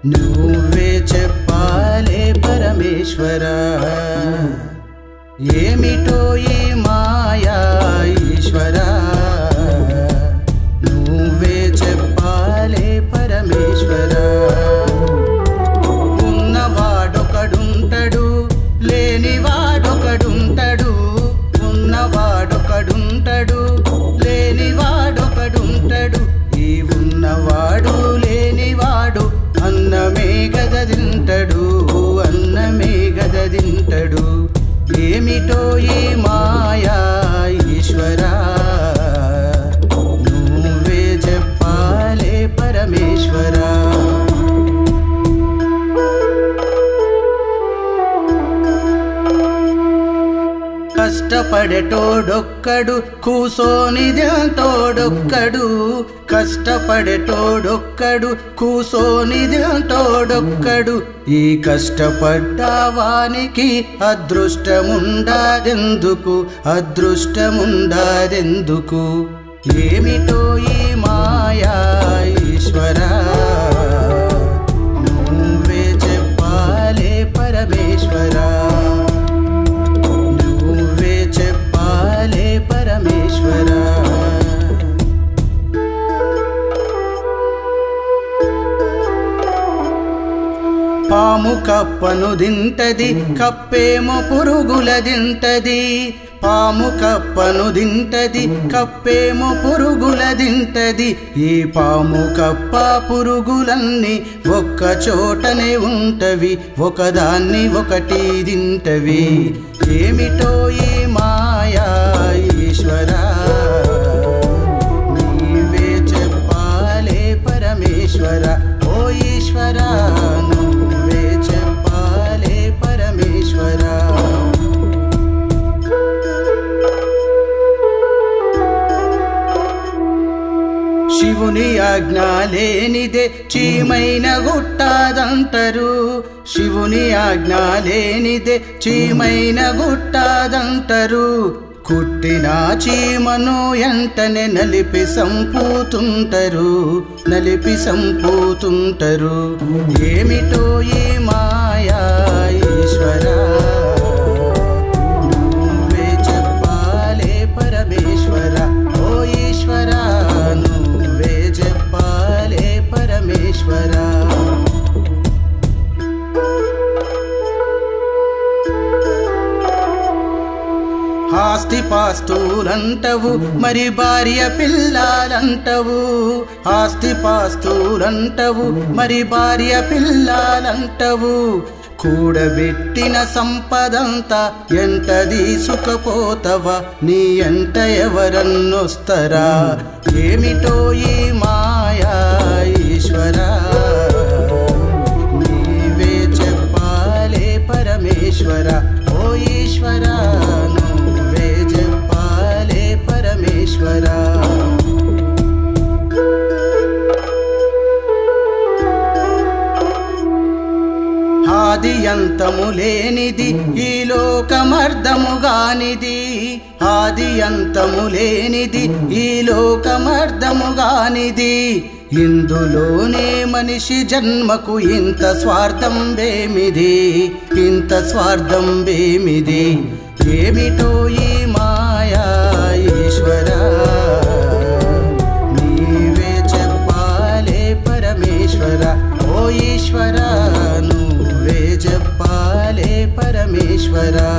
నువ్వే చెప్పాలే పరమేశ్వరా ఏమిటో ఈ మాయా ఈశ్వరా నువ్వే చెప్పాలే పరమేశ్వరా ఉన్నవాడొకడుంటడు లేనివాడొకడుంటడు ఉన్నవాడొకడుంటడు లేనివాడొకడుంటడు ఈ ఉన్నవాడు లేనివాడు అన్నమే గద తింటడు అన్నమే గద తింటడు ఏమిటో ఈ మాయా ఈశ్వరా నువ్వే చెప్పాలే పరమేశ్వరా కష్టపడేటోడొక్కడు కూసోనిదంటోడొక్కడు కష్టపడేటోడొక్కడు కూసోనిదంటోడొక్కడు ఈ కష్టపడ్డవానికి అదృష్టముండదెందుకు అదృష్టముండదెందుకు ఏమిటో ఈ మాయా ఈశ్వరా నువ్వే చెప్పాలే పరమేశ్వరా పరమేశ్వరా పాము కప్పను దింటది కప్పేమో పురుగుల దింటది పాము కప్పను దింటది కప్పేమో పురుగుల దింటది ఈ పాము కప్ప పురుగులన్నీ ఒక్క చోటనే ఉంటవి ఒకదాన్ని ఒకటి దింటవి ఏమిటో ఈ మాయా ఈశ్వరా నీవే చెప్పాలే పరమేశ్వరా ఓ ఈశ్వరా నువ్వే చెప్పాలే పరమేశ్వరా శివుని ఆజ్ఞ లేనిదే చీమైన గుట్టదంటారు శివుని ఆజ్ఞ లేనిదే చీమైన గుట్టదంటారు కుట్టిన చీమను ఎంటనే నలిపి సంపూతుంటారు ఏమిటో ఈ మాయా ఈశ్వరా నువ్వే చెప్పాలే పరమేశ్వరా ఓ ఈశ్వరా నువ్వే చెప్పాలే పరమేశ్వరా ఆస్తిపాస్తులంటవు మరి భార్య పిల్లలంటవు ఆస్తిపాస్తులంటవు మరి భార్య పిల్లలంటవు కూడబెట్టిన సంపదంతా ఎంట తీసుకుపోతవా నీ ఎంట ఎవరన్నొస్తరా ఏమిటో ఈ మాయా ఈశ్వరా నీవే చెప్పాలే పరమేశ్వరా ఓ ఈశ్వరా నువ్వే చెప్పాలే పరమేశ్వరా ఆది అంతము లేనిది ఈ లోకమర్ధముగానిది ఆది అంతము లేనిది ఈ లోకమర్ధముగానిది ఇందులోనే మనిషి జన్మకు ఇంత స్వార్థం వేమిది ఇంత స్వార్థం వేమిది ఏమిటో ఈ మాయా ఈశ్వరా నీవే చెప్పాలే పరమేశ్వరా ఓ ఈశ్వరా నువ్వే చెప్పాలే పరమేశ్వరా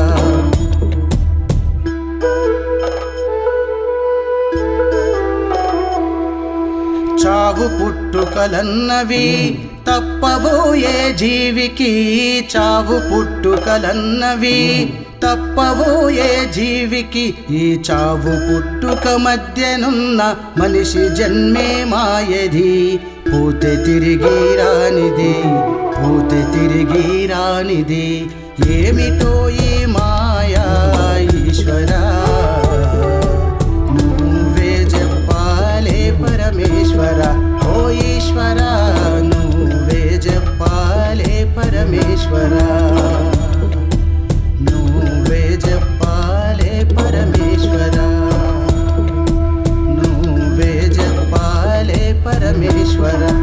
చావు పుట్టుకలన్నవి తప్పబోయే జీవికి చావు పుట్టుకలన్నవి తప్పబోయే జీవికి ఈ చావు పుట్టుక మధ్యనున్న మనిషి జన్మే మాయది పోతే తిరిగి రానిది ఏమిటో ఈ మాయా ఈశ్వరా నువ్వే చెప్పాలే పరమేశ్వరా ఓ ఈశ్వరా నువ్వే చెప్పాలే పరమేశ్వరా నువ్వే చెప్పాలే పరమేశ్వరా నువ్వే చెప్పాలే పరమేశ్వరా